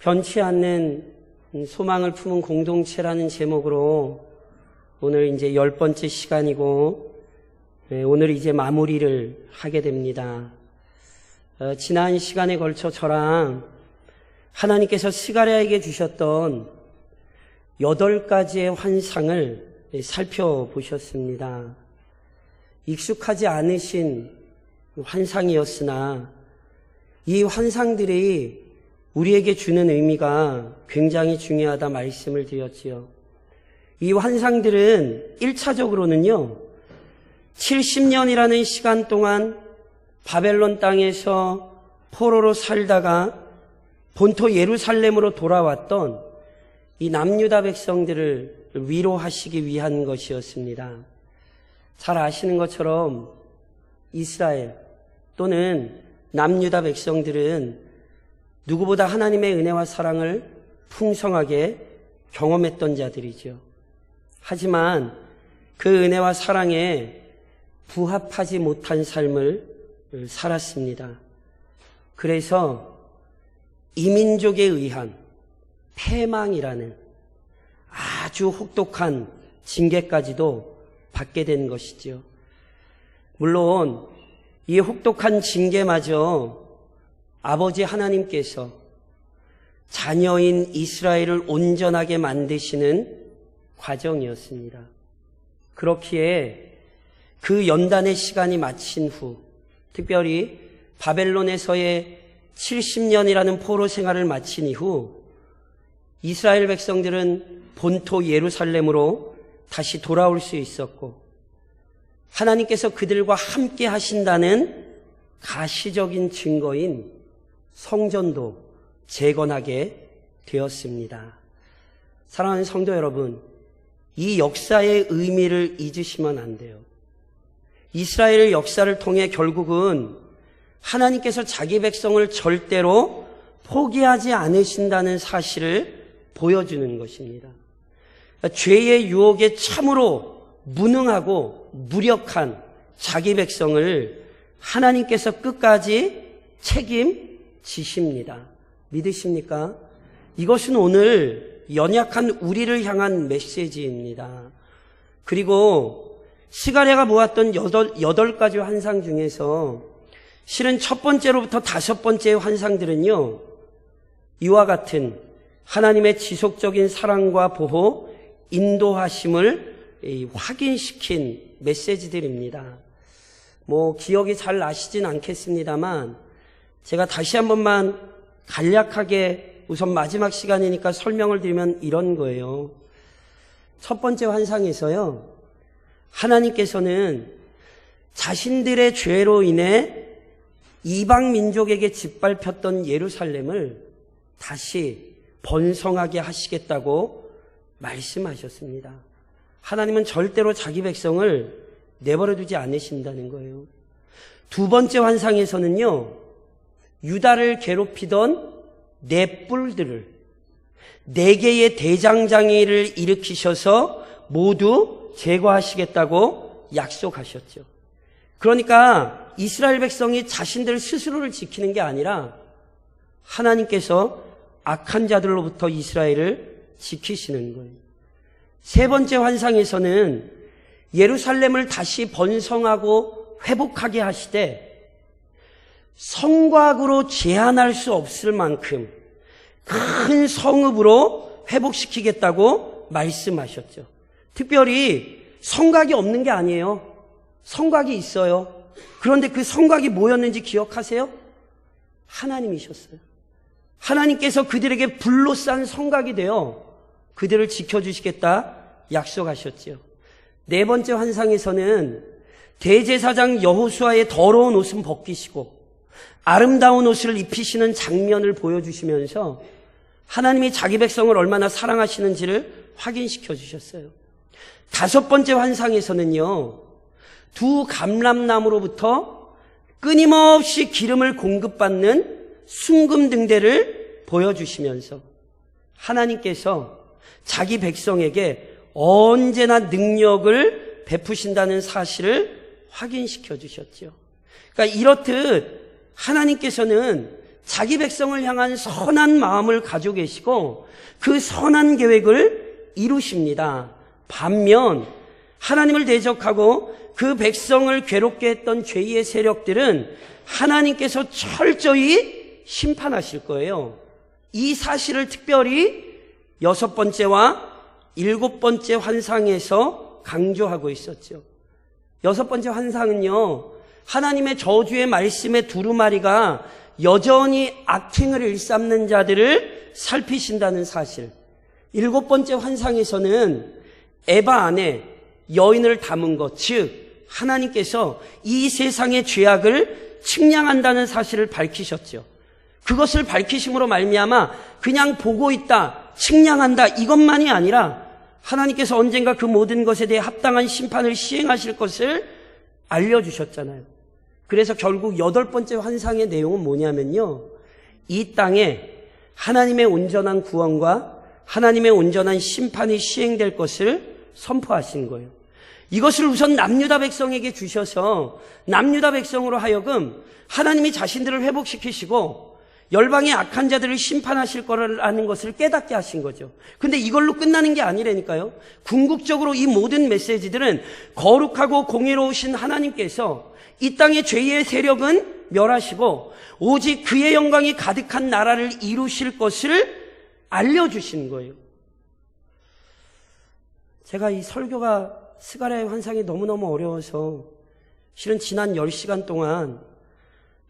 변치 않는 소망을 품은 공동체라는 제목으로 오늘 이제 10번째 시간이고 오늘 이제 마무리를 하게 됩니다. 지난 시간에 걸쳐 저랑 하나님께서 스가랴에게 주셨던 8가지의 환상을 살펴보셨습니다. 익숙하지 않으신 환상이었으나 이 환상들이 우리에게 주는 의미가 굉장히 중요하다 말씀을 드렸지요. 이 환상들은 1차적으로는요, 70년이라는 시간 동안 바벨론 땅에서 포로로 살다가 본토 예루살렘으로 돌아왔던 이 남유다 백성들을 위로하시기 위한 것이었습니다. 잘 아시는 것처럼 이스라엘 또는 남유다 백성들은 누구보다 하나님의 은혜와 사랑을 풍성하게 경험했던 자들이죠. 하지만 그 은혜와 사랑에 부합하지 못한 삶을 살았습니다. 그래서 이민족에 의한 패망이라는 아주 혹독한 징계까지도 받게 된 것이죠. 물론 이 혹독한 징계마저 아버지 하나님께서 자녀인 이스라엘을 온전하게 만드시는 과정이었습니다. 그렇기에 그 연단의 시간이 마친 후, 특별히 바벨론에서의 70년이라는 포로 생활을 마친 이후 이스라엘 백성들은 본토 예루살렘으로 다시 돌아올 수 있었고 하나님께서 그들과 함께 하신다는 가시적인 증거인 성전도 재건하게 되었습니다. 사랑하는 성도 여러분, 이 역사의 의미를 잊으시면 안 돼요. 이스라엘 역사를 통해 결국은 하나님께서 자기 백성을 절대로 포기하지 않으신다는 사실을 보여주는 것입니다. 죄의 유혹에 참으로 무능하고 무력한 자기 백성을 하나님께서 끝까지 책임지십니다. 믿으십니까? 이것은 오늘 연약한 우리를 향한 메시지입니다. 그리고 스가랴가 모았던 8가지 환상 중에서 실은 첫 번째로부터 5번째의 환상들은요, 이와 같은 하나님의 지속적인 사랑과 보호, 인도하심을 확인시킨 메시지들입니다. 기억이 잘 나시진 않겠습니다만 제가 다시 한 번만 간략하게 우선 마지막 시간이니까 설명을 드리면 이런 거예요. 첫 번째 환상에서요, 하나님께서는 자신들의 죄로 인해 이방 민족에게 짓밟혔던 예루살렘을 다시 번성하게 하시겠다고 말씀하셨습니다. 하나님은 절대로 자기 백성을 내버려두지 않으신다는 거예요. 두 번째 환상에서는요, 유다를 괴롭히던 네 뿔들을 4개의 대장장이를 일으키셔서 모두 제거하시겠다고 약속하셨죠. 그러니까 이스라엘 백성이 자신들 스스로를 지키는 게 아니라 하나님께서 악한 자들로부터 이스라엘을 지키시는 거예요. 세 번째 환상에서는 예루살렘을 다시 번성하고 회복하게 하시되 성곽으로 제한할 수 없을 만큼 큰 성읍으로 회복시키겠다고 말씀하셨죠. 특별히 성곽이 없는 게 아니에요. 성곽이 있어요. 그런데 그 성곽이 뭐였는지 기억하세요? 하나님이셨어요. 하나님께서 그들에게 불로 싼 성곽이 되어 그들을 지켜주시겠다 약속하셨죠. 네 번째 환상에서는 대제사장 여호수아의 더러운 옷은 벗기시고 아름다운 옷을 입히시는 장면을 보여주시면서 하나님이 자기 백성을 얼마나 사랑하시는지를 확인시켜 주셨어요. 다섯 번째 환상에서는요, 두 감람나무로부터 끊임없이 기름을 공급받는 순금등대를 보여주시면서 하나님께서 자기 백성에게 언제나 능력을 베푸신다는 사실을 확인시켜 주셨죠. 그러니까 이렇듯 하나님께서는 자기 백성을 향한 선한 마음을 가지고 계시고 그 선한 계획을 이루십니다. 반면 하나님을 대적하고 그 백성을 괴롭게 했던 죄의 세력들은 하나님께서 철저히 심판하실 거예요. 이 사실을 특별히 6번째와 7번째 환상에서 강조하고 있었죠. 6번째 환상은요, 하나님의 저주의 말씀의 두루마리가 여전히 악행을 일삼는 자들을 살피신다는 사실. 7번째 환상에서는 에바 안에 여인을 담은 것, 즉 하나님께서 이 세상의 죄악을 측량한다는 사실을 밝히셨죠. 그것을 밝히심으로 말미암아 그냥 보고 있다, 측량한다 이것만이 아니라 하나님께서 언젠가 그 모든 것에 대해 합당한 심판을 시행하실 것을 알려주셨잖아요. 그래서 결국 8번째 환상의 내용은 뭐냐면요, 이 땅에 하나님의 온전한 구원과 하나님의 온전한 심판이 시행될 것을 선포하신 거예요. 이것을 우선 남유다 백성에게 주셔서 남유다 백성으로 하여금 하나님이 자신들을 회복시키시고 열방의 악한 자들을 심판하실 거라는 것을 깨닫게 하신 거죠. 근데 이걸로 끝나는 게 아니라니까요. 궁극적으로 이 모든 메시지들은 거룩하고 공의로우신 하나님께서 이 땅의 죄의 세력은 멸하시고 오직 그의 영광이 가득한 나라를 이루실 것을 알려주신 거예요. 제가 이 설교가 스가랴의 환상이 너무너무 어려워서 실은 지난 10시간 동안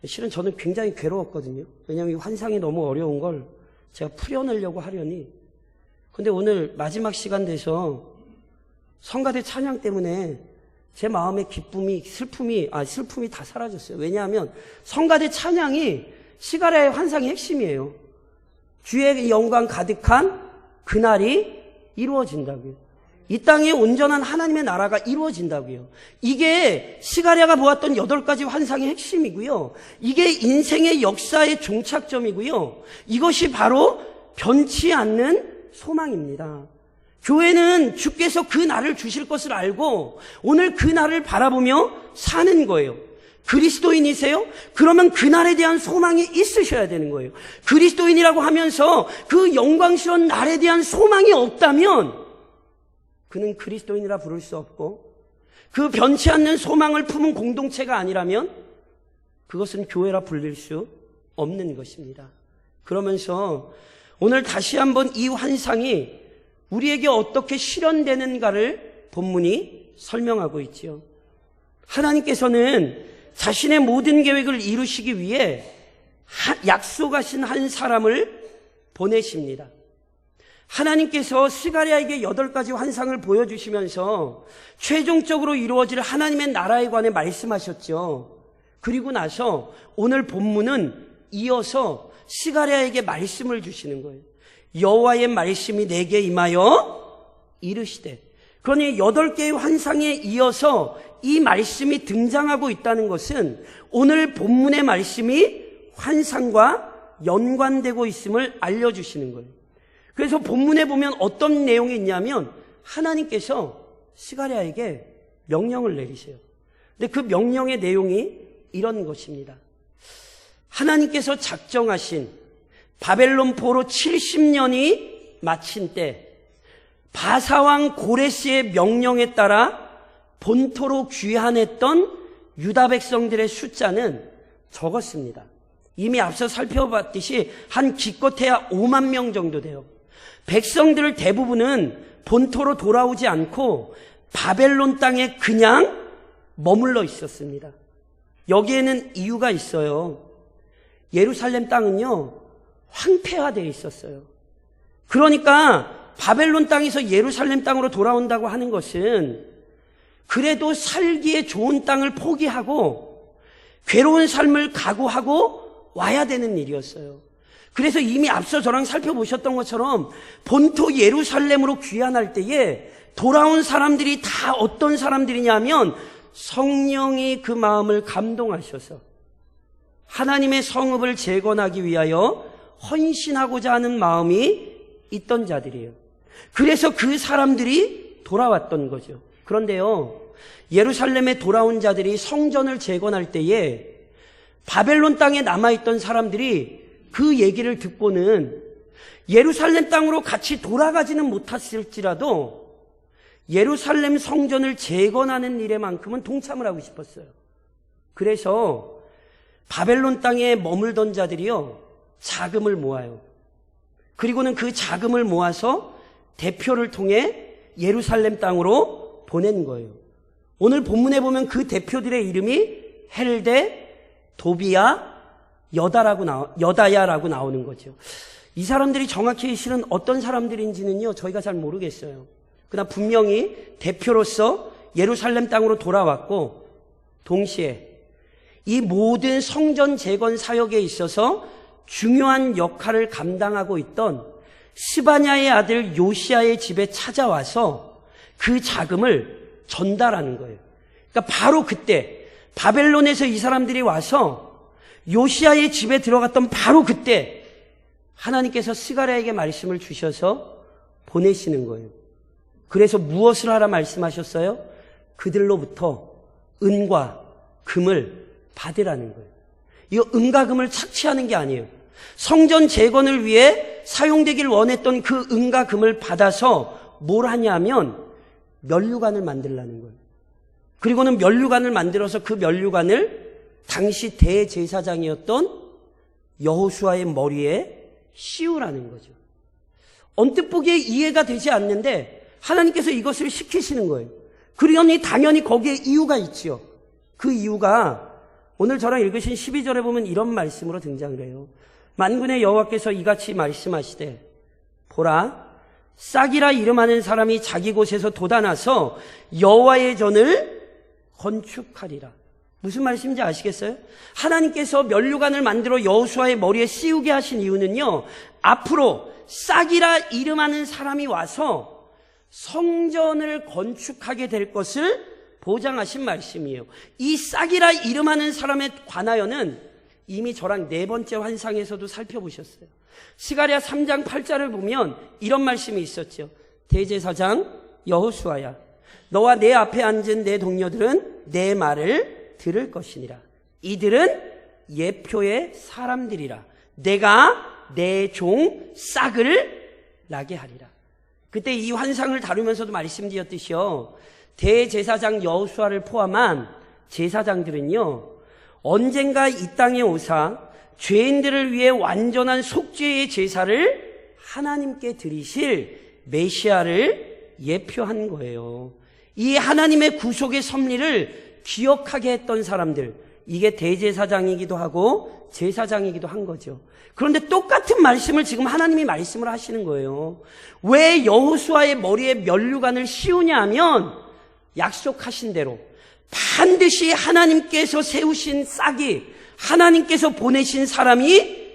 실은 저는 굉장히 괴로웠거든요. 왜냐하면 이 환상이 너무 어려운 걸 제가 풀어내려고 하려니. 근데 오늘 마지막 시간 돼서 성가대 찬양 때문에 제 마음의 기쁨이, 슬픔이 다 사라졌어요. 왜냐하면 성가대 찬양이 스가랴의 환상의 핵심이에요. 주의 영광 가득한 그날이 이루어진다고요. 이 땅에 온전한 하나님의 나라가 이루어진다고요. 이게 스가랴가 보았던 8가지 환상의 핵심이고요. 이게 인생의 역사의 종착점이고요. 이것이 바로 변치 않는 소망입니다. 교회는 주께서 그 날을 주실 것을 알고 오늘 그 날을 바라보며 사는 거예요. 그리스도인이세요? 그러면 그날에 대한 소망이 있으셔야 되는 거예요. 그리스도인이라고 하면서 그 영광스러운 날에 대한 소망이 없다면 그는 그리스도인이라 부를 수 없고, 그 변치 않는 소망을 품은 공동체가 아니라면 그것은 교회라 불릴 수 없는 것입니다. 그러면서 오늘 다시 한번 이 환상이 우리에게 어떻게 실현되는가를 본문이 설명하고 있지요. 하나님께서는 자신의 모든 계획을 이루시기 위해 약속하신 한 사람을 보내십니다. 하나님께서 스가랴에게 8가지 환상을 보여주시면서 최종적으로 이루어질 하나님의 나라에 관해 말씀하셨죠. 그리고 나서 오늘 본문은 이어서 스가랴에게 말씀을 주시는 거예요. 여호와의 말씀이 내게 임하여 이르시되. 그러니 8개의 환상에 이어서 이 말씀이 등장하고 있다는 것은 오늘 본문의 말씀이 환상과 연관되고 있음을 알려주시는 거예요. 그래서 본문에 보면 어떤 내용이 있냐면 하나님께서 스가랴에게 명령을 내리세요. 근데 그 명령의 내용이 이런 것입니다. 하나님께서 작정하신 바벨론 포로 70년이 마친 때 바사왕 고레스의 명령에 따라 본토로 귀환했던 유다 백성들의 숫자는 적었습니다. 이미 앞서 살펴봤듯이 한 기껏해야 5만 명 정도 돼요. 백성들 대부분은 본토로 돌아오지 않고 바벨론 땅에 그냥 머물러 있었습니다. 여기에는 이유가 있어요. 예루살렘 땅은요, 황폐화되어 있었어요. 그러니까 바벨론 땅에서 예루살렘 땅으로 돌아온다고 하는 것은 그래도 살기에 좋은 땅을 포기하고 괴로운 삶을 각오하고 와야 되는 일이었어요. 그래서 이미 앞서 저랑 살펴보셨던 것처럼 본토 예루살렘으로 귀환할 때에 돌아온 사람들이 다 어떤 사람들이냐면 성령이 그 마음을 감동하셔서 하나님의 성읍을 재건하기 위하여 헌신하고자 하는 마음이 있던 자들이에요. 그래서 그 사람들이 돌아왔던 거죠. 그런데요, 예루살렘에 돌아온 자들이 성전을 재건할 때에 바벨론 땅에 남아있던 사람들이 그 얘기를 듣고는 예루살렘 땅으로 같이 돌아가지는 못했을지라도 예루살렘 성전을 재건하는 일에만큼은 동참을 하고 싶었어요. 그래서 바벨론 땅에 머물던 자들이요, 자금을 모아요. 그리고는 그 자금을 모아서 대표를 통해 예루살렘 땅으로 보낸 거예요. 오늘 본문에 보면 그 대표들의 이름이 헬데, 도비야, 여다야라고 나오는 거죠. 이 사람들이 정확히 실은 어떤 사람들인지는요, 저희가 잘 모르겠어요. 그러나 분명히 대표로서 예루살렘 땅으로 돌아왔고, 동시에 이 모든 성전 재건 사역에 있어서 중요한 역할을 감당하고 있던 스바냐의 아들 요시야의 집에 찾아와서 그 자금을 전달하는 거예요. 그러니까 바로 그때 바벨론에서 이 사람들이 와서 요시야의 집에 들어갔던 바로 그때 하나님께서 스가랴에게 말씀을 주셔서 보내시는 거예요. 그래서 무엇을 하라 말씀하셨어요? 그들로부터 은과 금을 받으라는 거예요. 이거 은과 금을 착취하는 게 아니에요. 성전 재건을 위해 사용되길 원했던 그 은과 금을 받아서 뭘 하냐면 면류관을 만들라는 거예요. 그리고는 면류관을 만들어서 그 면류관을 당시 대제사장이었던 여호수아의 머리에 씌우라는 거죠. 언뜻 보기에 이해가 되지 않는데 하나님께서 이것을 시키시는 거예요. 그러니 당연히 거기에 이유가 있지요. 그 이유가 오늘 저랑 읽으신 12절에 보면 이런 말씀으로 등장을 해요. 만군의 여호와께서 이같이 말씀하시되 보라, 싹이라 이름하는 사람이 자기 곳에서 돋아나서 여호와의 전을 건축하리라. 무슨 말씀인지 아시겠어요? 하나님께서 면류관을 만들어 여호수아의 머리에 씌우게 하신 이유는요, 앞으로 싹이라 이름하는 사람이 와서 성전을 건축하게 될 것을 보장하신 말씀이에요. 이 싹이라 이름하는 사람에 관하여는 이미 저랑 네 번째 환상에서도 살펴보셨어요. 스가랴 3장 8절을 보면 이런 말씀이 있었죠. 대제사장 여호수아야, 너와 내 앞에 앉은 내 동료들은 내 말을 들을 것이니라. 이들은 예표의 사람들이라. 내가 내 종 싹을 나게 하리라. 그때 이 환상을 다루면서도 말씀드렸듯이요, 대제사장 여호수아를 포함한 제사장들은요, 언젠가 이 땅에 오사 죄인들을 위해 완전한 속죄의 제사를 하나님께 드리실 메시아를 예표한 거예요. 이 하나님의 구속의 섭리를 기억하게 했던 사람들, 이게 대제사장이기도 하고 제사장이기도 한 거죠. 그런데 똑같은 말씀을 지금 하나님이 말씀을 하시는 거예요. 왜 여호수아의 머리에 면류관을 씌우냐 하면 약속하신 대로 반드시 하나님께서 세우신 싹이, 하나님께서 보내신 사람이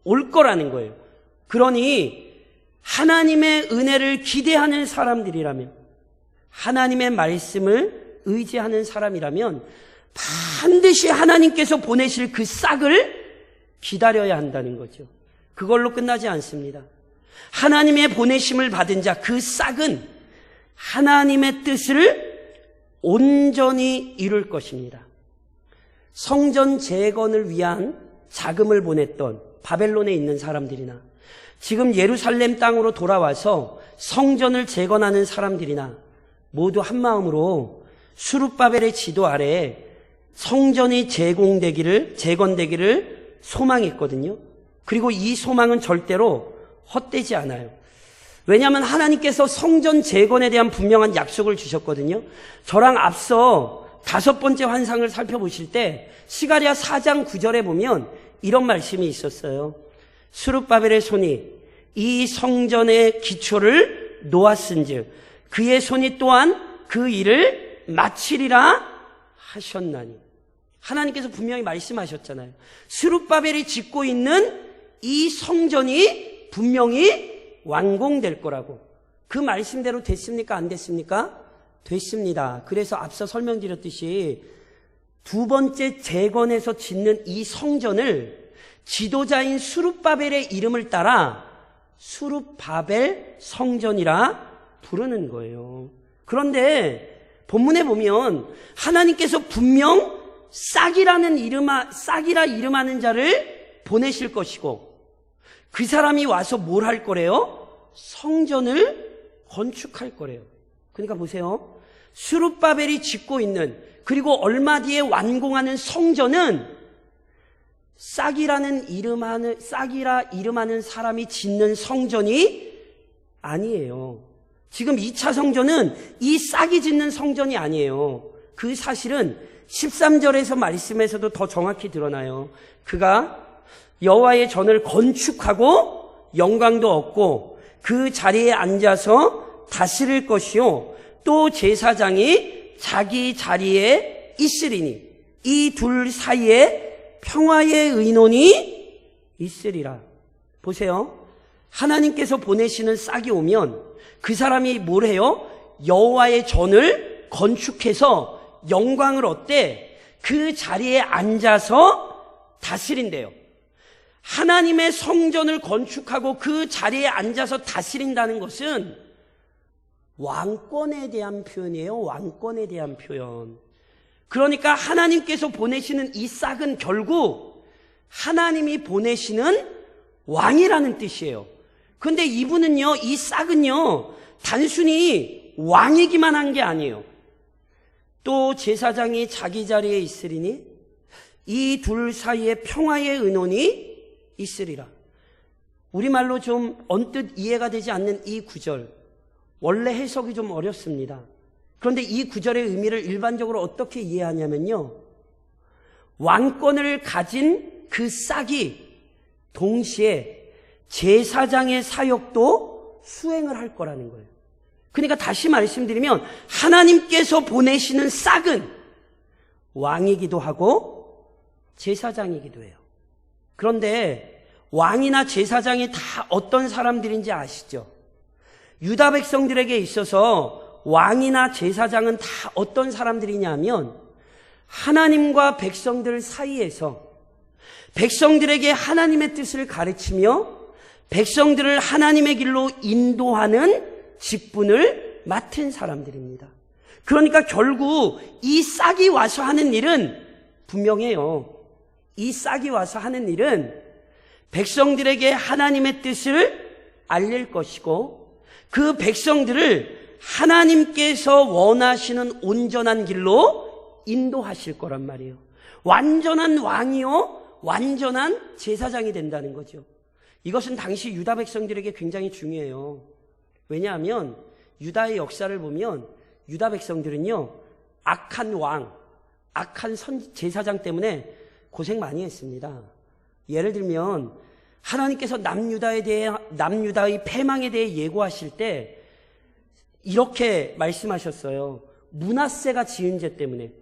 올 거라는 거예요. 그러니 하나님의 은혜를 기대하는 사람들이라면, 하나님의 말씀을 의지하는 사람이라면 반드시 하나님께서 보내실 그 싹을 기다려야 한다는 거죠. 그걸로 끝나지 않습니다. 하나님의 보내심을 받은 자, 그 싹은 하나님의 뜻을 온전히 이룰 것입니다. 성전 재건을 위한 자금을 보냈던 바벨론에 있는 사람들이나 지금 예루살렘 땅으로 돌아와서 성전을 재건하는 사람들이나 모두 한마음으로 수룹바벨의 지도 아래 성전이 재건되기를 소망했거든요. 그리고 이 소망은 절대로 헛되지 않아요. 왜냐하면 하나님께서 성전 재건에 대한 분명한 약속을 주셨거든요. 저랑 앞서 5번째 환상을 살펴보실 때 스가랴 4장 9절에 보면 이런 말씀이 있었어요. 수룹바벨의 손이 이 성전의 기초를 놓았은즉 그의 손이 또한 그 일을 마치리라 하셨나니. 하나님께서 분명히 말씀하셨잖아요. 수룹바벨이 짓고 있는 이 성전이 분명히 완공될 거라고. 그 말씀대로 됐습니까? 안 됐습니까? 됐습니다. 그래서 앞서 설명드렸듯이 2번째 재건에서 짓는 이 성전을 지도자인 수룹바벨의 이름을 따라 수룹바벨 성전이라 부르는 거예요. 그런데 본문에 보면 하나님께서 분명 싹이라 이름하는 자를 보내실 것이고 그 사람이 와서 뭘 할 거래요? 성전을 건축할 거래요. 그러니까 보세요. 스룹바벨이 짓고 있는, 그리고 얼마 뒤에 완공하는 성전은 싹이라 이름하는 사람이 짓는 성전이 아니에요. 지금 2차 성전은 이 싹이 짓는 성전이 아니에요. 그 사실은 13절에서 말씀에서도 더 정확히 드러나요. 그가 여호와의 전을 건축하고 영광도 얻고 그 자리에 앉아서 다스릴 것이요, 또 제사장이 자기 자리에 있으리니 이 둘 사이에 평화의 의논이 있으리라. 보세요. 하나님께서 보내시는 싹이 오면 그 사람이 뭘 해요? 여호와의 전을 건축해서 영광을 얻되 그 자리에 앉아서 다스린대요. 하나님의 성전을 건축하고 그 자리에 앉아서 다스린다는 것은 왕권에 대한 표현이에요. 왕권에 대한 표현. 그러니까 하나님께서 보내시는 이 싹은 결국 하나님이 보내시는 왕이라는 뜻이에요. 그런데 이분은요, 이 싹은요, 단순히 왕이기만 한 게 아니에요. 또 제사장이 자기 자리에 있으리니 이 둘 사이에 평화의 의논이 있으리라. 우리말로 좀 언뜻 이해가 되지 않는 이 구절, 원래 해석이 좀 어렵습니다. 그런데 이 구절의 의미를 일반적으로 어떻게 이해하냐면요, 왕권을 가진 그 싹이 동시에 제사장의 사역도 수행을 할 거라는 거예요. 그러니까 다시 말씀드리면 하나님께서 보내시는 싹은 왕이기도 하고 제사장이기도 해요. 그런데 왕이나 제사장이 다 어떤 사람들인지 아시죠? 유다 백성들에게 있어서 왕이나 제사장은 다 어떤 사람들이냐면 하나님과 백성들 사이에서 백성들에게 하나님의 뜻을 가르치며 백성들을 하나님의 길로 인도하는 직분을 맡은 사람들입니다. 그러니까 결국 이 싹이 와서 하는 일은 분명해요. 이 싹이 와서 하는 일은 백성들에게 하나님의 뜻을 알릴 것이고 그 백성들을 하나님께서 원하시는 온전한 길로 인도하실 거란 말이에요. 완전한 왕이요, 완전한 제사장이 된다는 거죠. 이것은 당시 유다 백성들에게 굉장히 중요해요. 왜냐하면 유다의 역사를 보면 유다 백성들은요, 악한 왕, 악한 제사장 때문에 고생 많이 했습니다. 예를 들면 하나님께서 남유다의 패망에 대해 예고하실 때 이렇게 말씀하셨어요. 므낫세가 지은 죄 때문에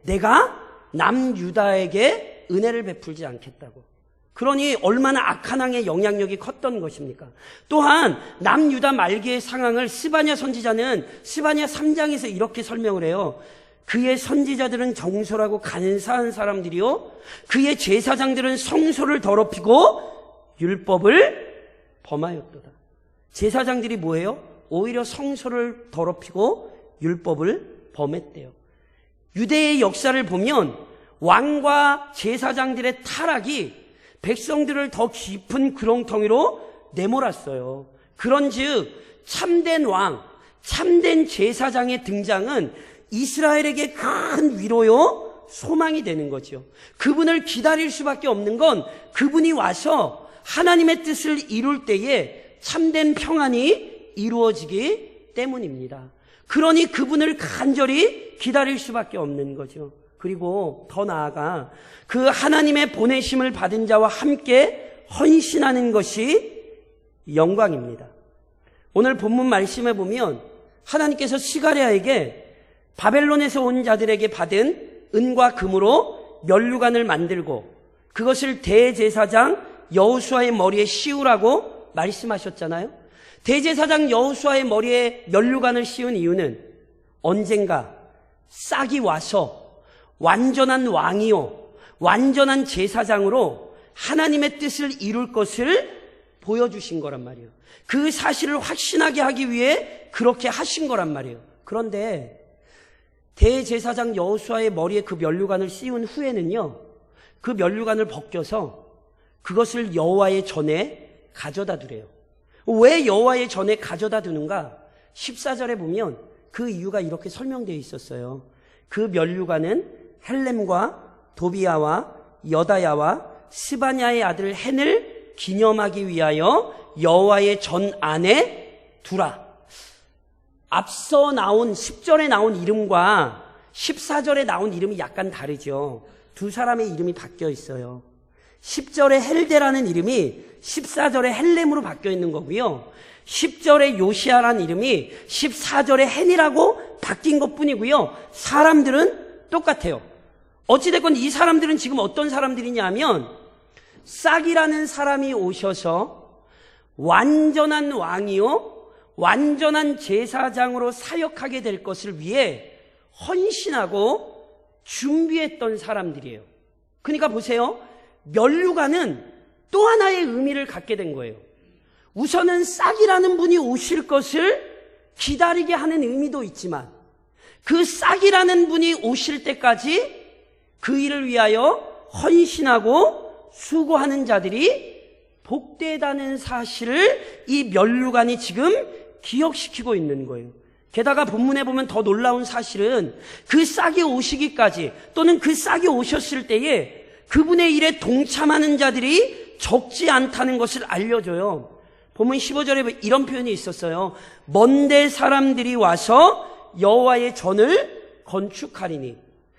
내가 남유다에게 은혜를 베풀지 않겠다고. 그러니 얼마나 악한 왕의 영향력이 컸던 것입니까? 또한 남유다 말기의 상황을 스바냐 선지자는 스바냐 3장에서 이렇게 설명을 해요. 그의 선지자들은 정솔하고 간사한 사람들이요, 그의 제사장들은 성소를 더럽히고 율법을 범하였도다. 제사장들이 뭐예요? 오히려 성소를 더럽히고 율법을 범했대요. 유대의 역사를 보면 왕과 제사장들의 타락이 백성들을 더 깊은 구렁텅이로 내몰았어요. 그런즉 참된 왕, 참된 제사장의 등장은 이스라엘에게 큰 위로요, 소망이 되는 거죠. 그분을 기다릴 수밖에 없는 건 그분이 와서 하나님의 뜻을 이룰 때에 참된 평안이 이루어지기 때문입니다. 그러니 그분을 간절히 기다릴 수밖에 없는 거죠. 그리고 더 나아가 그 하나님의 보내심을 받은 자와 함께 헌신하는 것이 영광입니다. 오늘 본문 말씀에 보면 하나님께서 스가랴에게 바벨론에서 온 자들에게 받은 은과 금으로 면류관을 만들고 그것을 대제사장 여호수아의 머리에 씌우라고 말씀하셨잖아요. 대제사장 여호수아의 머리에 면류관을 씌운 이유는 언젠가 싹이 와서 완전한 왕이요, 완전한 제사장으로 하나님의 뜻을 이룰 것을 보여주신 거란 말이에요. 그 사실을 확신하게 하기 위해 그렇게 하신 거란 말이에요. 그런데 대제사장 여호수아의 머리에 그 면류관을 씌운 후에는요, 그 면류관을 벗겨서 그것을 여호와의 전에 가져다 두래요. 왜 여호와의 전에 가져다 두는가? 14절에 보면 그 이유가 이렇게 설명되어 있었어요. 그 면류관은 헬렘과 도비야와 여다야와 스바냐의 아들 헨을 기념하기 위하여 여호와의 전 안에 두라. 앞서 나온 10절에 나온 이름과 14절에 나온 이름이 약간 다르죠. 두 사람의 이름이 바뀌어 있어요. 10절에 헬데라는 이름이 14절에 헬렘으로 바뀌어 있는 거고요. 10절에 요시아라는 이름이 14절에 헨이라고 바뀐 것뿐이고요. 사람들은 똑같아요. 어찌됐건 이 사람들은 지금 어떤 사람들이냐면 싹이라는 사람이 오셔서 완전한 왕이요 완전한 제사장으로 사역하게 될 것을 위해 헌신하고 준비했던 사람들이에요. 그러니까 보세요. 면류관은 또 하나의 의미를 갖게 된 거예요. 우선은 싹이라는 분이 오실 것을 기다리게 하는 의미도 있지만 그 싹이라는 분이 오실 때까지 그 일을 위하여 헌신하고 수고하는 자들이 복되다는 사실을 이 면류관이 지금 기억시키고 있는 거예요. 게다가 본문에 보면 더 놀라운 사실은 그 싹이 오시기까지 또는 그 싹이 오셨을 때에 그분의 일에 동참하는 자들이 적지 않다는 것을 알려줘요. 본문 15절에 이런 표현이 있었어요. 먼데 사람들이 와서 여호와의 전을 건축하리니.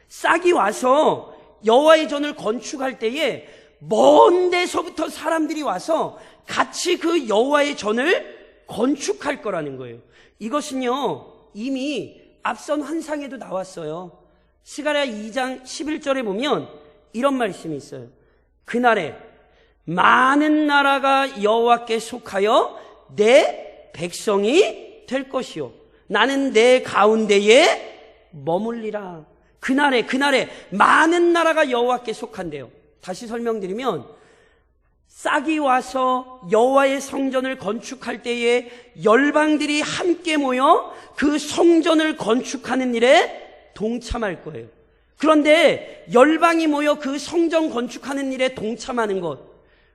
싹이 와서 여호와의 전을 건축할 때에 먼 데서부터 사람들이 와서 같이 그 여호와의 전을 건축할 거라는 거예요. 이것은요 이미 앞선 환상에도 나왔어요. 스가랴 2장 11절에 보면 이런 말씀이 있어요. 그날에 많은 나라가 여호와께 속하여 내 백성이 될 것이요 나는 내 가운데에 머물리라. 그날에 많은 나라가 여호와께 속한대요. 다시 설명드리면 싹이 와서 여호와의 성전을 건축할 때에 열방들이 함께 모여 그 성전을 건축하는 일에 동참할 거예요. 그런데 열방이 모여 그 성전 건축하는 일에 동참하는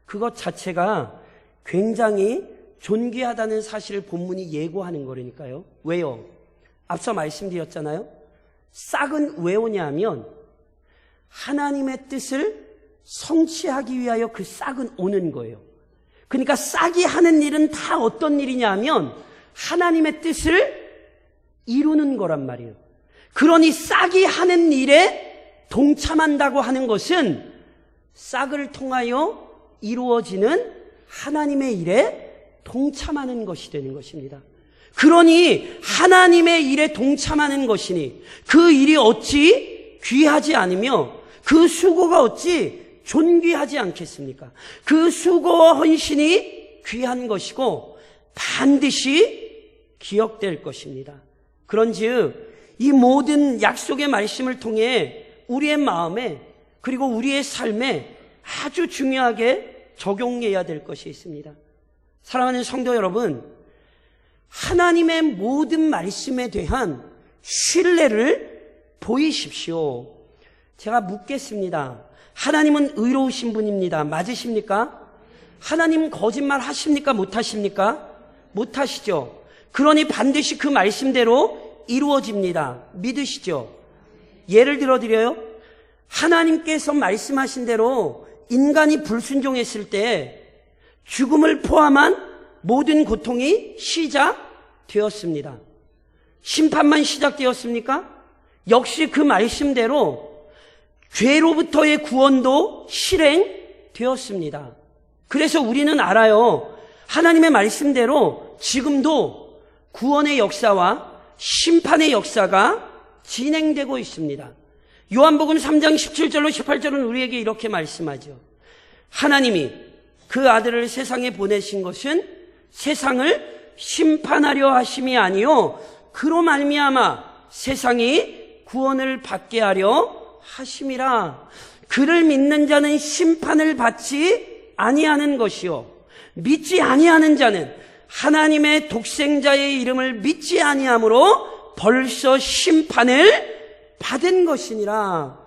그것 자체가 굉장히 존귀하다는 사실을 본문이 예고하는 거라니까요. 왜요? 앞서 말씀드렸잖아요. 싹은 왜 오냐 하면 하나님의 뜻을 성취하기 위하여 그 싹은 오는 거예요. 그러니까 싹이 하는 일은 다 어떤 일이냐 하면 하나님의 뜻을 이루는 거란 말이에요. 그러니 싹이 하는 일에 동참한다고 하는 것은 싹을 통하여 이루어지는 하나님의 일에 동참하는 것이 되는 것입니다. 그러니 하나님의 일에 동참하는 것이니 그 일이 어찌 귀하지 않으며 그 수고가 어찌 존귀하지 않겠습니까? 그 수고와 헌신이 귀한 것이고 반드시 기억될 것입니다. 그런즉 이 모든 약속의 말씀을 통해 우리의 마음에 그리고 우리의 삶에 아주 중요하게 적용해야 될 것이 있습니다. 사랑하는 성도 여러분, 하나님의 모든 말씀에 대한 신뢰를 보이십시오. 제가 묻겠습니다. 하나님은 의로우신 분입니다. 맞으십니까? 하나님 거짓말 하십니까? 못하십니까? 못하시죠. 그러니 반드시 그 말씀대로 이루어집니다. 믿으시죠? 예를 들어 드려요. 하나님께서 말씀하신 대로 인간이 불순종했을 때 죽음을 포함한 모든 고통이 시작되었습니다. 심판만 시작되었습니까? 역시 그 말씀대로 죄로부터의 구원도 실행되었습니다. 그래서 우리는 알아요. 하나님의 말씀대로 지금도 구원의 역사와 심판의 역사가 진행되고 있습니다. 요한복음 3장 17절로 18절은 우리에게 이렇게 말씀하죠. 하나님이 그 아들을 세상에 보내신 것은 세상을 심판하려 하심이 아니요 그로 말미암아 세상이 구원을 받게 하려 하심이라. 그를 믿는 자는 심판을 받지 아니하는 것이요 믿지 아니하는 자는 하나님의 독생자의 이름을 믿지 아니함으로 벌써 심판을 받은 것이니라.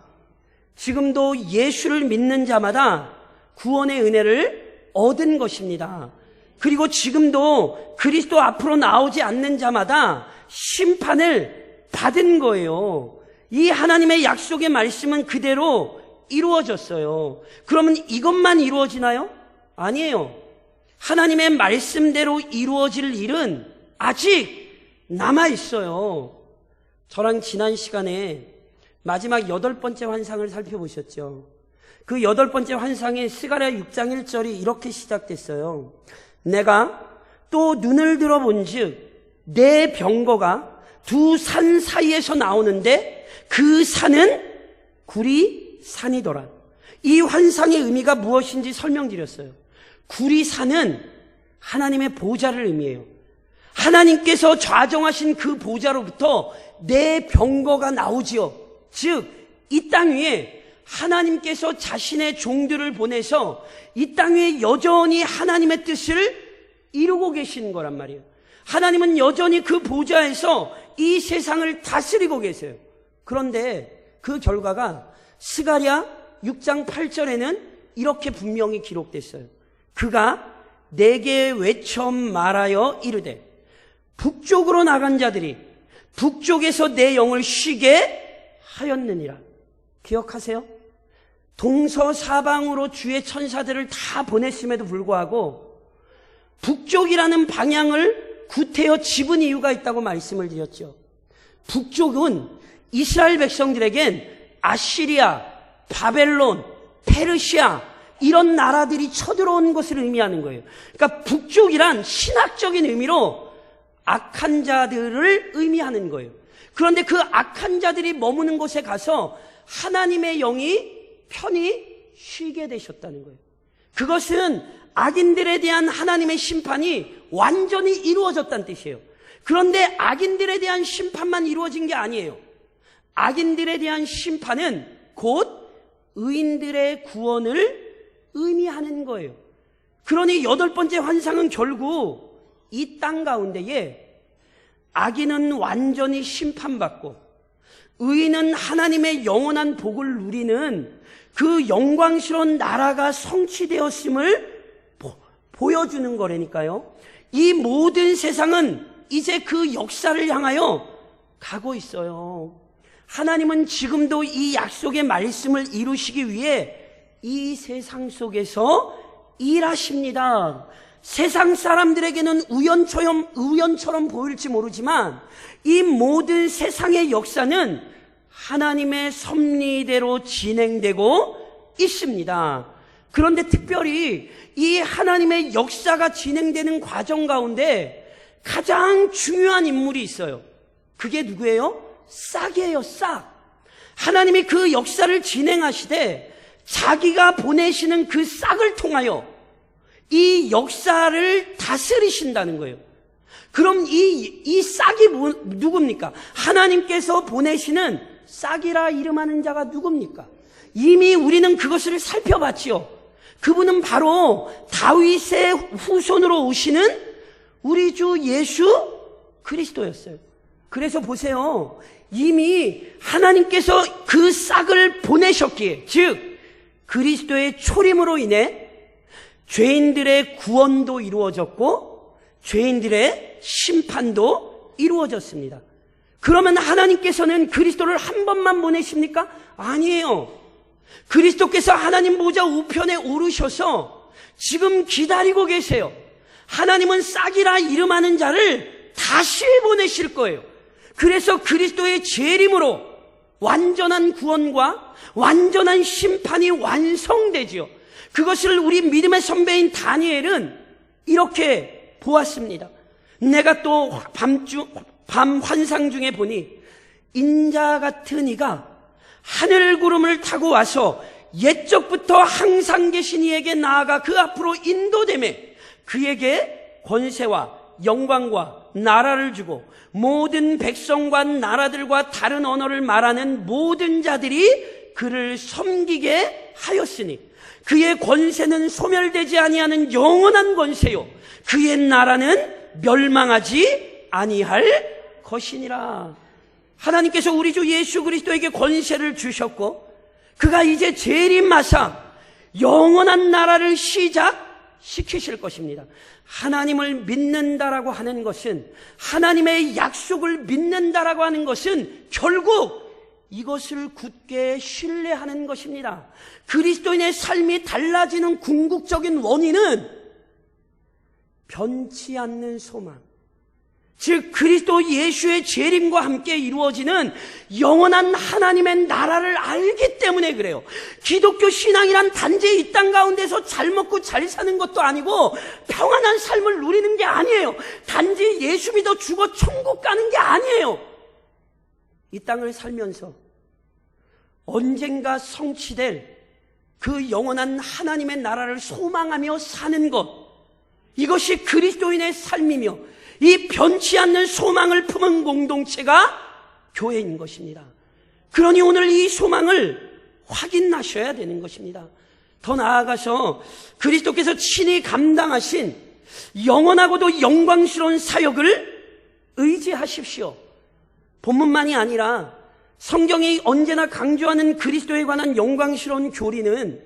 지금도 예수를 믿는 자마다 구원의 은혜를 얻은 것입니다. 그리고 지금도 그리스도 앞으로 나오지 않는 자마다 심판을 받은 거예요. 이 하나님의 약속의 말씀은 그대로 이루어졌어요. 그러면 이것만 이루어지나요? 아니에요. 하나님의 말씀대로 이루어질 일은 아직 남아있어요. 저랑 지난 시간에 마지막 8번째 환상을 살펴보셨죠. 그 8번째 환상의 스가랴 6장 1절이 이렇게 시작됐어요. 내가 또 눈을 들어 본즉 내 병거가 두 산 사이에서 나오는데 그 산은 구리산이더라. 이 환상의 의미가 무엇인지 설명드렸어요. 구리산은 하나님의 보좌를 의미해요. 하나님께서 좌정하신 그 보좌로부터 내 병거가 나오지요. 즉, 이 땅 위에 하나님께서 자신의 종들을 보내서 이 땅 위에 여전히 하나님의 뜻을 이루고 계시는 거란 말이에요. 하나님은 여전히 그 보좌에서 이 세상을 다스리고 계세요. 그런데 그 결과가 스가랴 6장 8절에는 이렇게 분명히 기록됐어요. 그가 내게 외쳐 말하여 이르되 북쪽으로 나간 자들이 북쪽에서 내 영을 쉬게 하였느니라. 기억하세요? 동서사방으로 주의 천사들을 다 보냈음에도 불구하고 북쪽이라는 방향을 구태여 집은 이유가 있다고 말씀을 드렸죠. 북쪽은 이스라엘 백성들에겐 아시리아, 바벨론, 페르시아 이런 나라들이 쳐들어온 것을 의미하는 거예요. 그러니까 북쪽이란 신학적인 의미로 악한 자들을 의미하는 거예요. 그런데 그 악한 자들이 머무는 곳에 가서 하나님의 영이 편히 쉬게 되셨다는 거예요. 그것은 악인들에 대한 하나님의 심판이 완전히 이루어졌다는 뜻이에요. 그런데 악인들에 대한 심판만 이루어진 게 아니에요. 악인들에 대한 심판은 곧 의인들의 구원을 의미하는 거예요. 그러니 8번째 환상은 결국 이 땅 가운데에 악인은 완전히 심판받고 의인은 하나님의 영원한 복을 누리는 그 영광스러운 나라가 성취되었음을 보여주는 거라니까요. 이 모든 세상은 이제 그 역사를 향하여 가고 있어요. 하나님은 지금도 이 약속의 말씀을 이루시기 위해 이 세상 속에서 일하십니다. 세상 사람들에게는 우연처럼 보일지 모르지만 이 모든 세상의 역사는 하나님의 섭리대로 진행되고 있습니다. 그런데 특별히 이 하나님의 역사가 진행되는 과정 가운데 가장 중요한 인물이 있어요. 그게 누구예요? 싹이에요, 싹. 하나님이 그 역사를 진행하시되 자기가 보내시는 그 싹을 통하여 이 역사를 다스리신다는 거예요. 그럼 이 싹이 누굽니까? 하나님께서 보내시는 싹이라 이름하는 자가 누굽니까? 이미 우리는 그것을 살펴봤지요. 그분은 바로 다윗의 후손으로 오시는 우리 주 예수 그리스도였어요. 그래서 보세요. 이미 하나님께서 그 싹을 보내셨기에, 즉 그리스도의 초림으로 인해 죄인들의 구원도 이루어졌고 죄인들의 심판도 이루어졌습니다. 그러면 하나님께서는 그리스도를 한 번만 보내십니까? 아니에요. 그리스도께서 하나님 보좌 우편에 오르셔서 지금 기다리고 계세요. 하나님은 싹이라 이름하는 자를 다시 보내실 거예요. 그래서 그리스도의 재림으로 완전한 구원과 완전한 심판이 완성되지요. 그것을 우리 믿음의 선배인 다니엘은 이렇게 보았습니다. 내가 또 밤 환상 중에 보니 인자 같은 이가 하늘 구름을 타고 와서 옛적부터 항상 계신 이에게 나아가 그 앞으로 인도되매 그에게 권세와 영광과 나라를 주고 모든 백성과 나라들과 다른 언어를 말하는 모든 자들이 그를 섬기게 하였으니 그의 권세는 소멸되지 아니하는 영원한 권세요 그의 나라는 멸망하지 아니할 것이니라. 하나님께서 우리 주 예수 그리스도에게 권세를 주셨고 그가 이제 재림하사 영원한 나라를 시작시키실 것입니다. 하나님을 믿는다라고 하는 것은, 하나님의 약속을 믿는다라고 하는 것은 결국 이것을 굳게 신뢰하는 것입니다. 그리스도인의 삶이 달라지는 궁극적인 원인은 변치 않는 소망, 즉 그리스도 예수의 재림과 함께 이루어지는 영원한 하나님의 나라를 알기 때문에 그래요. 기독교 신앙이란 단지 이 땅 가운데서 잘 먹고 잘 사는 것도 아니고 평안한 삶을 누리는 게 아니에요. 단지 예수 믿어 죽어 천국 가는 게 아니에요. 이 땅을 살면서 언젠가 성취될 그 영원한 하나님의 나라를 소망하며 사는 것, 이것이 그리스도인의 삶이며 이 변치 않는 소망을 품은 공동체가 교회인 것입니다. 그러니 오늘 이 소망을 확인하셔야 되는 것입니다. 더 나아가서 그리스도께서 친히 감당하신 영원하고도 영광스러운 사역을 의지하십시오. 본문만이 아니라 성경이 언제나 강조하는 그리스도에 관한 영광스러운 교리는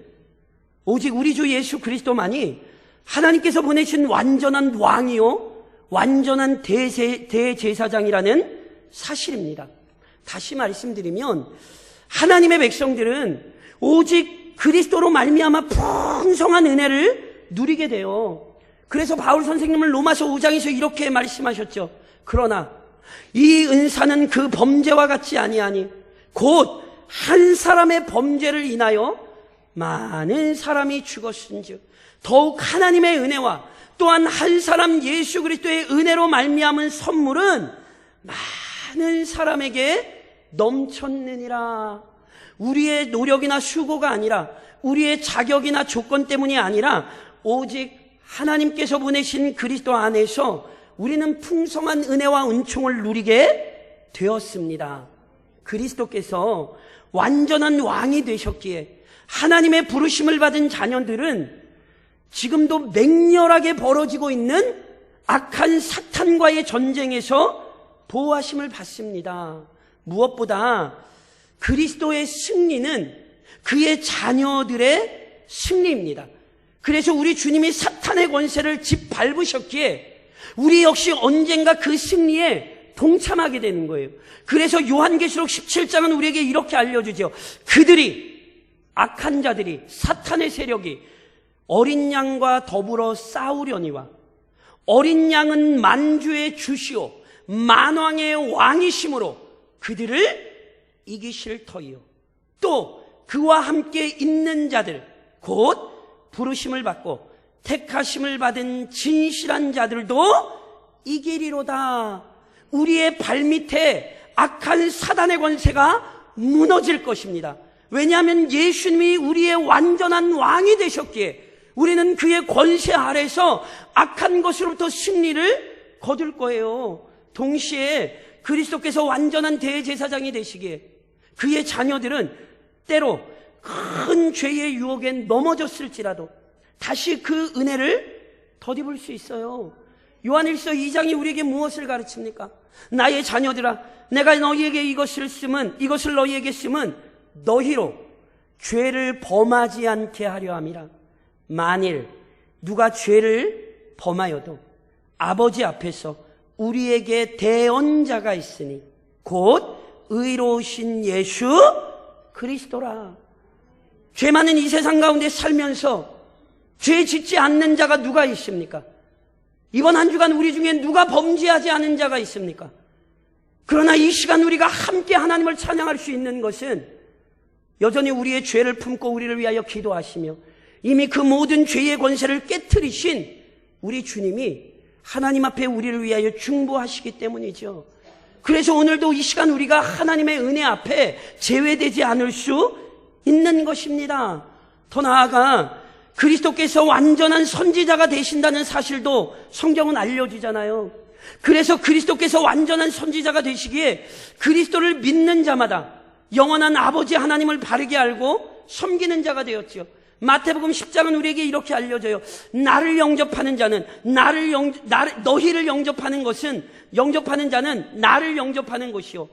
오직 우리 주 예수 그리스도만이 하나님께서 보내신 완전한 왕이요 완전한 대제사장이라는 사실입니다. 다시 말씀드리면 하나님의 백성들은 오직 그리스도로 말미암아 풍성한 은혜를 누리게 돼요. 그래서 바울 선생님은 로마서 5장에서 이렇게 말씀하셨죠. 그러나 이 은사는 그 범죄와 같지 아니하니 곧 한 사람의 범죄를 인하여 많은 사람이 죽었은즉 더욱 하나님의 은혜와 또한 한 사람 예수 그리스도의 은혜로 말미암은 선물은 많은 사람에게 넘쳤느니라. 우리의 노력이나 수고가 아니라 우리의 자격이나 조건 때문이 아니라 오직 하나님께서 보내신 그리스도 안에서 우리는 풍성한 은혜와 은총을 누리게 되었습니다. 그리스도께서 완전한 왕이 되셨기에 하나님의 부르심을 받은 자녀들은 지금도 맹렬하게 벌어지고 있는 악한 사탄과의 전쟁에서 보호하심을 받습니다. 무엇보다 그리스도의 승리는 그의 자녀들의 승리입니다. 그래서 우리 주님이 사탄의 권세를 짓밟으셨기에 우리 역시 언젠가 그 승리에 동참하게 되는 거예요. 그래서 요한계시록 17장은 우리에게 이렇게 알려주죠. 그들이, 악한 자들이, 사탄의 세력이 어린 양과 더불어 싸우려니와 어린 양은 만주의 주시오 만왕의 왕이심으로 그들을 이기실 터이요 또 그와 함께 있는 자들 곧 부르심을 받고 택하심을 받은 진실한 자들도 이기리로다. 우리의 발밑에 악한 사단의 권세가 무너질 것입니다. 왜냐하면 예수님이 우리의 완전한 왕이 되셨기에 우리는 그의 권세 아래서 악한 것으로부터 승리를 거둘 거예요. 동시에 그리스도께서 완전한 대제사장이 되시기에 그의 자녀들은 때로 큰 죄의 유혹에 넘어졌을지라도 다시 그 은혜를 덧입을 수 있어요. 요한일서 2장이 우리에게 무엇을 가르칩니까? 나의 자녀들아, 내가 너희에게 이것을 너희에게 쓰면 너희로 죄를 범하지 않게 하려 함이라. 만일 누가 죄를 범하여도 아버지 앞에서 우리에게 대언자가 있으니 곧 의로우신 예수 그리스도라. 죄 많은 이 세상 가운데 살면서 죄 짓지 않는 자가 누가 있습니까? 이번 한 주간 우리 중에 누가 범죄하지 않은 자가 있습니까? 그러나 이 시간 우리가 함께 하나님을 찬양할 수 있는 것은 여전히 우리의 죄를 품고 우리를 위하여 기도하시며 이미 그 모든 죄의 권세를 깨트리신 우리 주님이 하나님 앞에 우리를 위하여 중보하시기 때문이죠. 그래서 오늘도 이 시간 우리가 하나님의 은혜 앞에 제외되지 않을 수 있는 것입니다. 더 나아가 그리스도께서 완전한 선지자가 되신다는 사실도 성경은 알려주잖아요. 그래서 그리스도께서 완전한 선지자가 되시기에 그리스도를 믿는 자마다 영원한 아버지 하나님을 바르게 알고 섬기는 자가 되었지요. 마태복음 10장은 우리에게 이렇게 알려줘요. 나를 영접하는 자는 너희를 영접하는 자는 나를 영접하는 것이요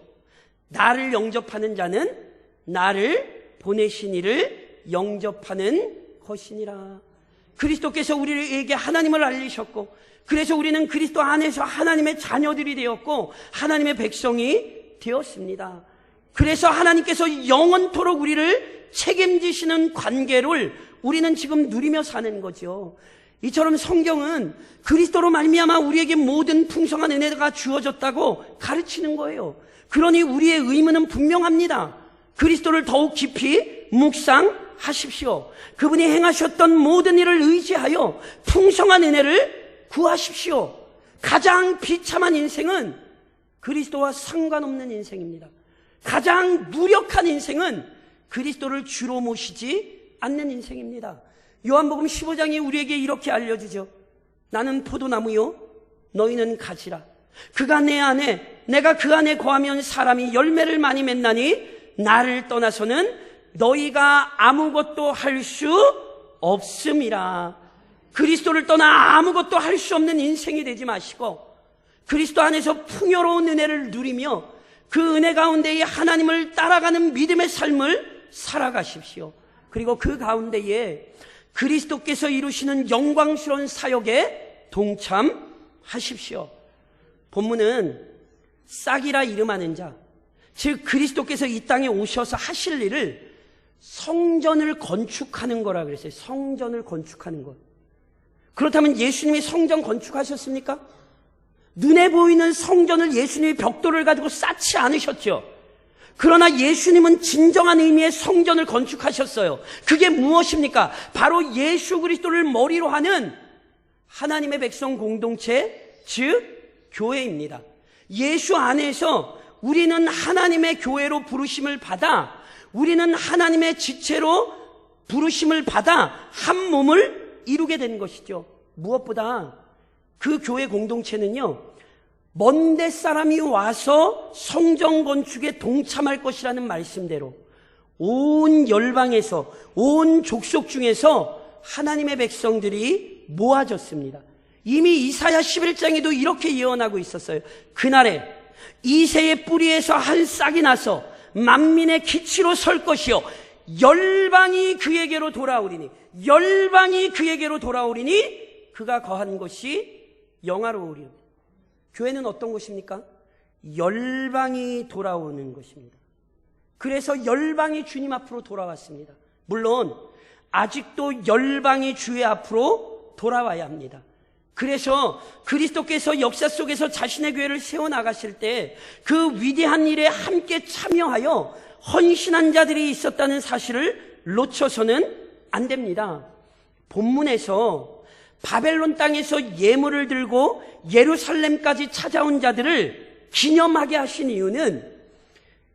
나를 영접하는 자는 나를 보내신 이를 영접하는 것이니라. 그리스도께서 우리에게 하나님을 알리셨고, 그래서 우리는 그리스도 안에서 하나님의 자녀들이 되었고 하나님의 백성이 되었습니다. 그래서 하나님께서 영원토록 우리를 책임지시는 관계를 우리는 지금 누리며 사는 거죠. 이처럼 성경은 그리스도로 말미암아 우리에게 모든 풍성한 은혜가 주어졌다고 가르치는 거예요. 그러니 우리의 의무는 분명합니다. 그리스도를 더욱 깊이 묵상하십시오. 그분이 행하셨던 모든 일을 의지하여 풍성한 은혜를 구하십시오. 가장 비참한 인생은 그리스도와 상관없는 인생입니다. 가장 무력한 인생은 그리스도를 주로 모시지 않는 인생입니다. 요한복음 15장이 우리에게 이렇게 알려주죠. 나는 포도나무요 너희는 가지라. 그가 내 안에 내가 그 안에 거하면 사람이 열매를 많이 맺나니 나를 떠나서는 너희가 아무것도 할 수 없음이라. 그리스도를 떠나 아무것도 할 수 없는 인생이 되지 마시고 그리스도 안에서 풍요로운 은혜를 누리며 그 은혜 가운데에 하나님을 따라가는 믿음의 삶을 살아가십시오. 그리고 그 가운데에 그리스도께서 이루시는 영광스러운 사역에 동참하십시오. 본문은 싹이라 이름하는 자, 즉 그리스도께서 이 땅에 오셔서 하실 일을 성전을 건축하는 거라 그랬어요. 성전을 건축하는 것. 그렇다면 예수님이 성전 건축하셨습니까? 눈에 보이는 성전을 예수님이 벽돌을 가지고 쌓지 않으셨죠. 그러나 예수님은 진정한 의미의 성전을 건축하셨어요. 그게 무엇입니까? 바로 예수 그리스도를 머리로 하는 하나님의 백성 공동체, 즉 교회입니다. 예수 안에서 우리는 하나님의 교회로 부르심을 받아, 우리는 하나님의 지체로 부르심을 받아 한 몸을 이루게 된 것이죠. 무엇보다 그 교회 공동체는요, 먼데 사람이 와서 성전 건축에 동참할 것이라는 말씀대로 온 열방에서, 온 족속 중에서 하나님의 백성들이 모아졌습니다. 이미 이사야 11장에도 이렇게 예언하고 있었어요. 그날에 이새의 뿌리에서 한 싹이 나서 만민의 기치로 설 것이요 열방이 그에게로 돌아오리니, 열방이 그에게로 돌아오리니 그가 거한 것이 영화로우리니. 교회는 어떤 것입니까? 열방이 돌아오는 것입니다. 그래서 열방이 주님 앞으로 돌아왔습니다. 물론 아직도 열방이 주의 앞으로 돌아와야 합니다. 그래서 그리스도께서 역사 속에서 자신의 교회를 세워나가실 때 그 위대한 일에 함께 참여하여 헌신한 자들이 있었다는 사실을 놓쳐서는 안 됩니다. 본문에서 바벨론 땅에서 예물을 들고 예루살렘까지 찾아온 자들을 기념하게 하신 이유는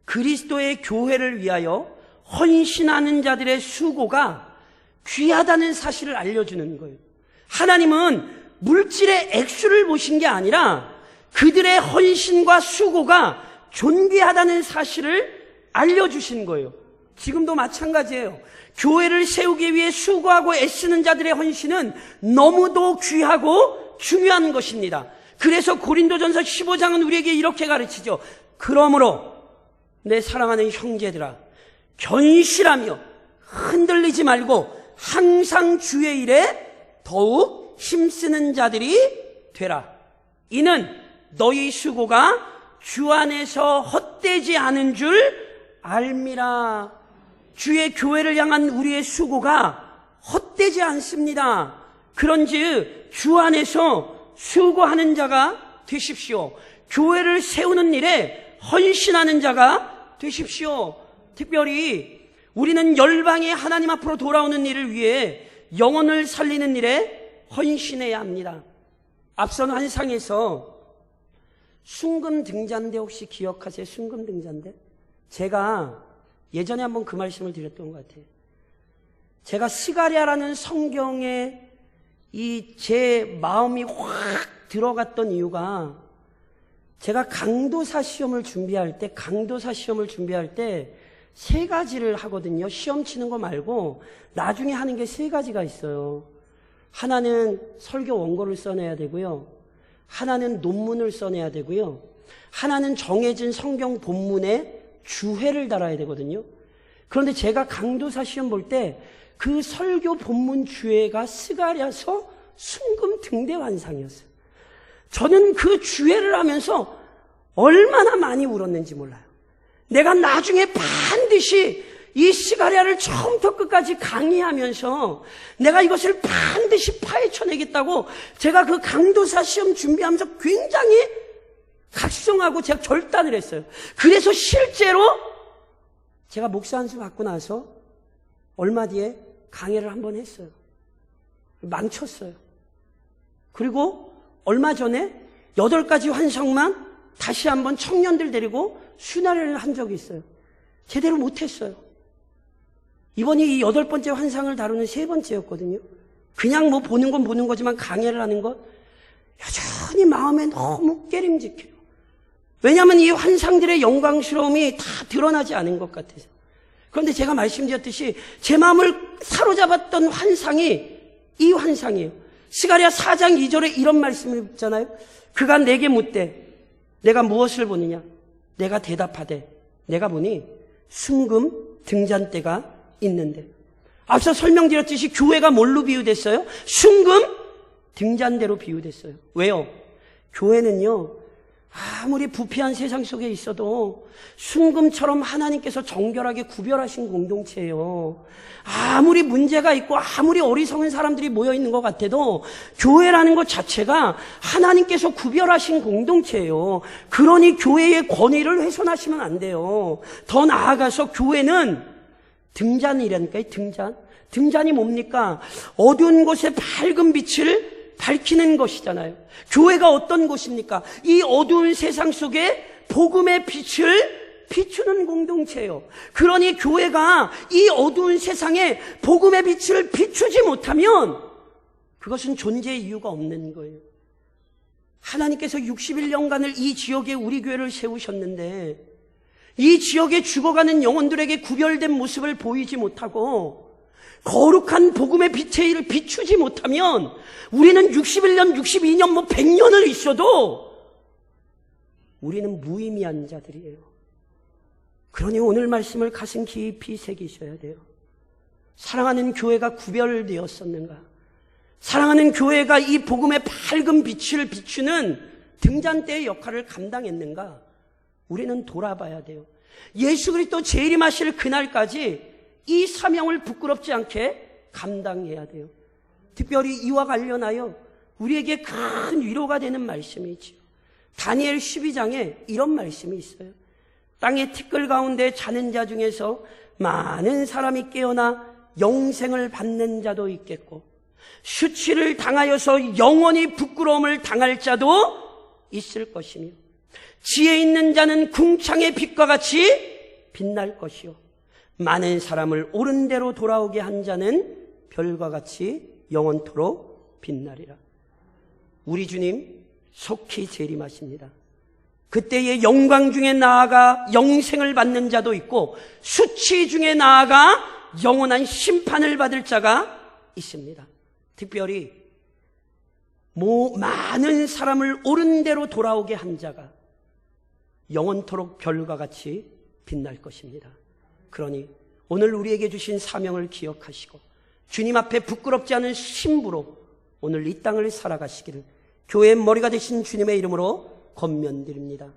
그리스도의 교회를 위하여 헌신하는 자들의 수고가 귀하다는 사실을 알려주는 거예요. 하나님은 물질의 액수를 보신 게 아니라 그들의 헌신과 수고가 존귀하다는 사실을 알려주신 거예요. 지금도 마찬가지예요. 교회를 세우기 위해 수고하고 애쓰는 자들의 헌신은 너무도 귀하고 중요한 것입니다. 그래서 고린도전서 15장은 우리에게 이렇게 가르치죠. 그러므로 내 사랑하는 형제들아, 견실하며 흔들리지 말고 항상 주의 일에 더욱 힘쓰는 자들이 되라. 이는 너희 수고가 주 안에서 헛되지 않은 줄 알미라. 주의 교회를 향한 우리의 수고가 헛되지 않습니다. 그런즉 주 안에서 수고하는 자가 되십시오. 교회를 세우는 일에 헌신하는 자가 되십시오. 특별히 우리는 열방의 하나님 앞으로 돌아오는 일을 위해 영혼을 살리는 일에 헌신해야 합니다. 앞선 환상에서 순금등잔대 혹시 기억하세요? 순금등잔대? 제가 예전에 한번 그 말씀을 드렸던 것 같아요. 제가 스가랴라는 성경에 제 마음이 확 들어갔던 이유가 제가 강도사 시험을 준비할 때 세 가지를 하거든요. 시험 치는 거 말고 나중에 하는 게 세 가지가 있어요. 하나는 설교 원고를 써내야 되고요. 하나는 논문을 써내야 되고요. 하나는 정해진 성경 본문에 주회를 달아야 되거든요. 그런데 제가 강도사 시험 볼 때 그 설교 본문 주제가 스가랴서 순금 등대 환상이었어요. 저는 그 주제를 하면서 얼마나 많이 울었는지 몰라요. 내가 나중에 반드시 이 스가랴를 처음부터 끝까지 강의하면서 내가 이것을 반드시 파헤쳐내겠다고 제가 그 강도사 시험 준비하면서 굉장히 각성하고 제가 결단을 했어요. 그래서 실제로 제가 목사 안수 받고 나서 얼마 뒤에 강의를 한번 했어요. 망쳤어요. 그리고 얼마 전에 8가지 환상만 다시 한번 청년들 데리고 순화를 한 적이 있어요. 제대로 못했어요. 이번이 이 8번째 환상을 다루는 3번째였거든요. 그냥 뭐 보는 건 보는 거지만 강의를 하는 것 여전히 마음에 너무 깨림직해요. 왜냐하면 이 환상들의 영광스러움이 다 드러나지 않은 것 같아서. 그런데 제가 말씀드렸듯이 제 마음을 사로잡았던 환상이 이 환상이에요. 스가랴 4장 2절에 이런 말씀을 있잖아요. 그가 내게 묻되 내가 무엇을 보느냐? 내가 대답하되 내가 보니 순금 등잔대가 있는데. 앞서 설명드렸듯이 교회가 뭘로 비유됐어요? 순금 등잔대로 비유됐어요. 왜요? 교회는요, 아무리 부패한 세상 속에 있어도 순금처럼 하나님께서 정결하게 구별하신 공동체예요. 아무리 문제가 있고 아무리 어리석은 사람들이 모여있는 것 같아도 교회라는 것 자체가 하나님께서 구별하신 공동체예요. 그러니 교회의 권위를 훼손하시면 안 돼요. 더 나아가서 교회는 등잔이라니까요. 등잔이 뭡니까? 어두운 곳에 밝은 빛을 밝히는 것이잖아요. 교회가 어떤 곳입니까? 이 어두운 세상 속에 복음의 빛을 비추는 공동체예요. 그러니 교회가 이 어두운 세상에 복음의 빛을 비추지 못하면 그것은 존재의 이유가 없는 거예요. 하나님께서 61년간을 이 지역에 우리 교회를 세우셨는데 이 지역에 죽어가는 영혼들에게 구별된 모습을 보이지 못하고 거룩한 복음의 빛의 일을 비추지 못하면 우리는 61년, 62년, 100년을 있어도 우리는 무의미한 자들이에요. 그러니 오늘 말씀을 가슴 깊이 새기셔야 돼요. 사랑하는 교회가 구별되었었는가? 사랑하는 교회가 이 복음의 밝은 빛을 비추는 등잔대의 역할을 감당했는가? 우리는 돌아봐야 돼요. 예수 그리스도 재림하실 그날까지 이 사명을 부끄럽지 않게 감당해야 돼요. 특별히 이와 관련하여 우리에게 큰 위로가 되는 말씀이지요. 다니엘 12장에 이런 말씀이 있어요. 땅의 티끌 가운데 자는 자 중에서 많은 사람이 깨어나 영생을 받는 자도 있겠고 수치를 당하여서 영원히 부끄러움을 당할 자도 있을 것이며 지혜 있는 자는 궁창의 빛과 같이 빛날 것이요 많은 사람을 옳은 대로 돌아오게 한 자는 별과 같이 영원토록 빛나리라. 우리 주님 속히 재림하십니다. 그때의 영광 중에 나아가 영생을 받는 자도 있고 수치 중에 나아가 영원한 심판을 받을 자가 있습니다. 특별히 많은 사람을 옳은 대로 돌아오게 한 자가 영원토록 별과 같이 빛날 것입니다. 그러니 오늘 우리에게 주신 사명을 기억하시고 주님 앞에 부끄럽지 않은 신부로 오늘 이 땅을 살아가시기를 교회의 머리가 되신 주님의 이름으로 권면드립니다.